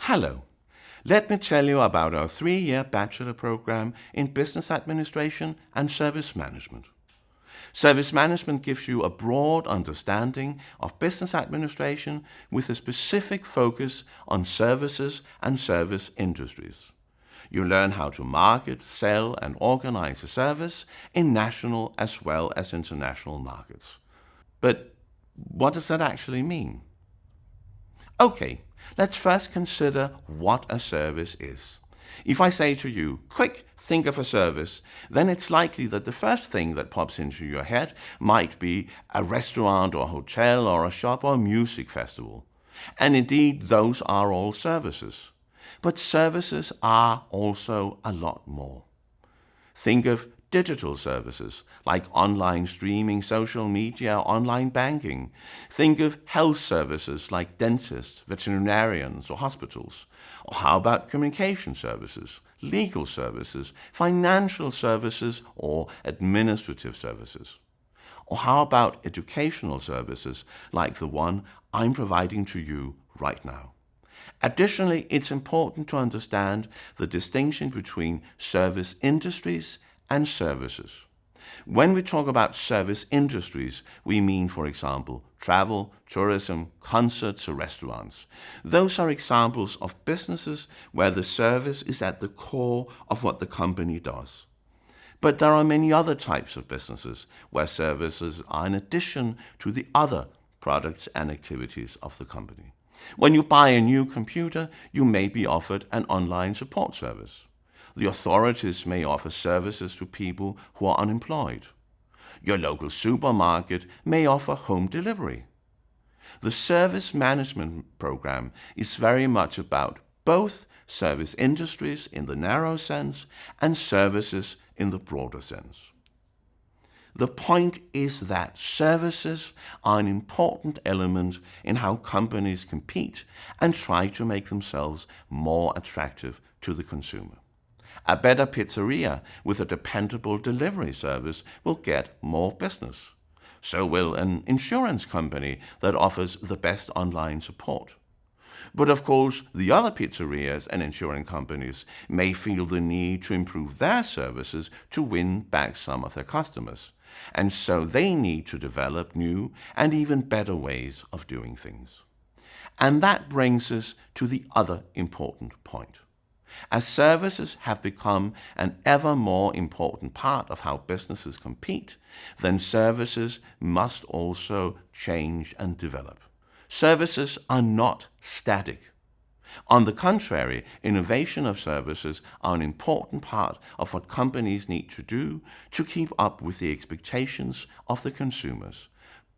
Hello. Let me tell you about our 3-year bachelor program in Business Administration and Service Management. Service Management gives you a broad understanding of business administration with a specific focus on services and service industries. You learn how to market, sell, and organize a service in national as well as international markets. But what does that actually mean? Okay, let's first consider what a service is. If I say to you, quick, think of a service, then it's likely that the first thing that pops into your head might be a restaurant or a hotel or a shop or a music festival. And indeed, those are all services. But services are also a lot more. Think of digital services like online streaming, social media, online banking. Think of health services like dentists, veterinarians, or hospitals. Or how about communication services, legal services, financial services, or administrative services? Or how about educational services like the one I'm providing to you right now? Additionally, it's important to understand the distinction between service industries and services. When we talk about service industries, we mean, for example, travel, tourism, concerts, or restaurants. Those are examples of businesses where the service is at the core of what the company does. But there are many other types of businesses where services are in addition to the other products and activities of the company. When you buy a new computer, you may be offered an online support service. The authorities may offer services to people who are unemployed. Your local supermarket may offer home delivery. The service management program is very much about both service industries in the narrow sense and services in the broader sense. The point is that services are an important element in how companies compete and try to make themselves more attractive to the consumer. A better pizzeria with a dependable delivery service will get more business. So will an insurance company that offers the best online support. But of course, the other pizzerias and insurance companies may feel the need to improve their services to win back some of their customers. And so they need to develop new and even better ways of doing things. And that brings us to the other important point. As services have become an ever more important part of how businesses compete, then services must also change and develop. Services are not static. On the contrary, innovation of services are an important part of what companies need to do to keep up with the expectations of the consumers,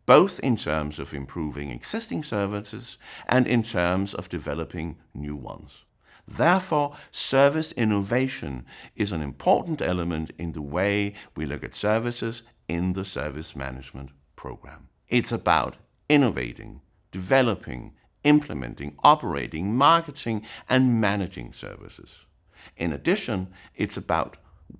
both in terms of improving existing services and in terms of developing new ones. Therefore, service innovation is an important element in the way we look at services in the service management program. It's about innovating, developing, implementing, operating, marketing, and managing services. In addition, it's about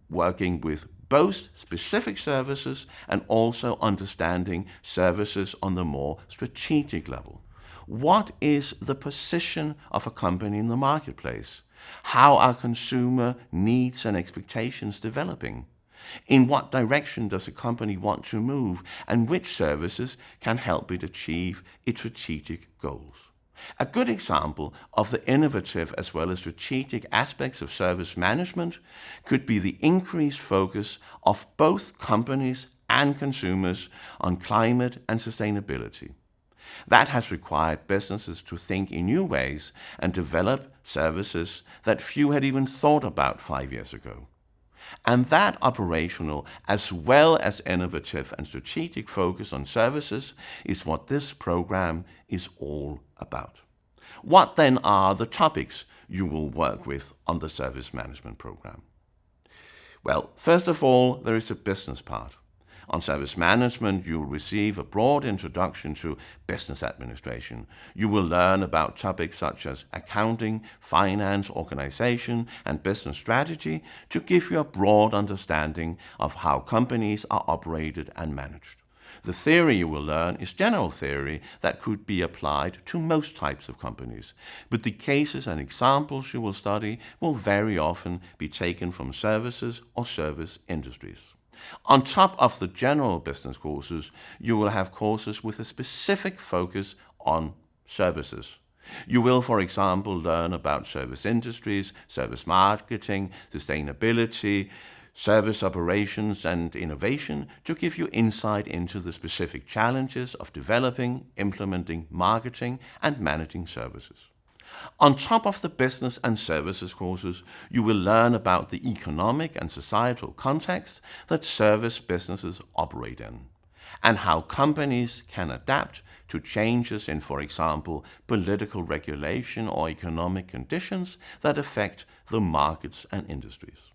working with both specific services and also understanding services on the more strategic level. What is the position of a company in the marketplace? How are consumer needs and expectations developing? In what direction does a company want to move, and which services can help it achieve its strategic goals? A good example of the innovative as well as strategic aspects of service management could be the increased focus of both companies and consumers on climate and sustainability. That has required businesses to think in new ways and develop services that few had even thought about 5 years ago. And that operational as well as innovative and strategic focus on services is what this program is all about. What then are the topics you will work with on the service management program? Well, first of all, there is a business part. On service management, you will receive a broad introduction to business administration. You will learn about topics such as accounting, finance, organization, and business strategy to give you a broad understanding of how companies are operated and managed. The theory you will learn is general theory that could be applied to most types of companies, but the cases and examples you will study will very often be taken from services or service industries. On top of the general business courses, you will have courses with a specific focus on services. You will, for example, learn about service industries, service marketing, sustainability, service operations and innovation to give you insight into the specific challenges of developing, implementing, marketing and managing services. On top of the business and services courses, you will learn about the economic and societal context that service businesses operate in, and how companies can adapt to changes in, for example, political regulation or economic conditions that affect the markets and industries.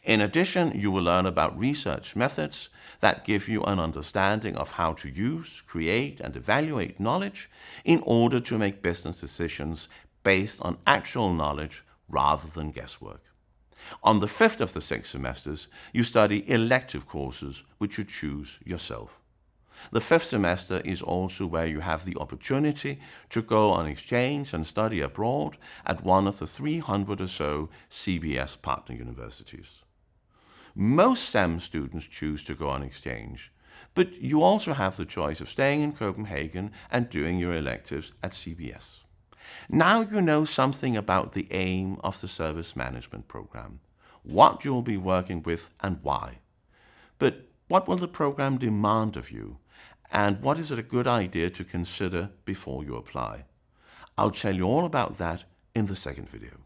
In addition, you will learn about research methods that give you an understanding of how to use, create, and evaluate knowledge in order to make business decisions based on actual knowledge rather than guesswork. On the fifth of the 6 semesters, you study elective courses which you choose yourself. The 5th semester is also where you have the opportunity to go on exchange and study abroad at one of the 300 or so CBS partner universities. Most STEM students choose to go on exchange, but you also have the choice of staying in Copenhagen and doing your electives at CBS. Now you know something about the aim of the service management program, what you will be working with and why. But what will the program demand of you? And what is it a good idea to consider before you apply? I'll tell you all about that in the second video.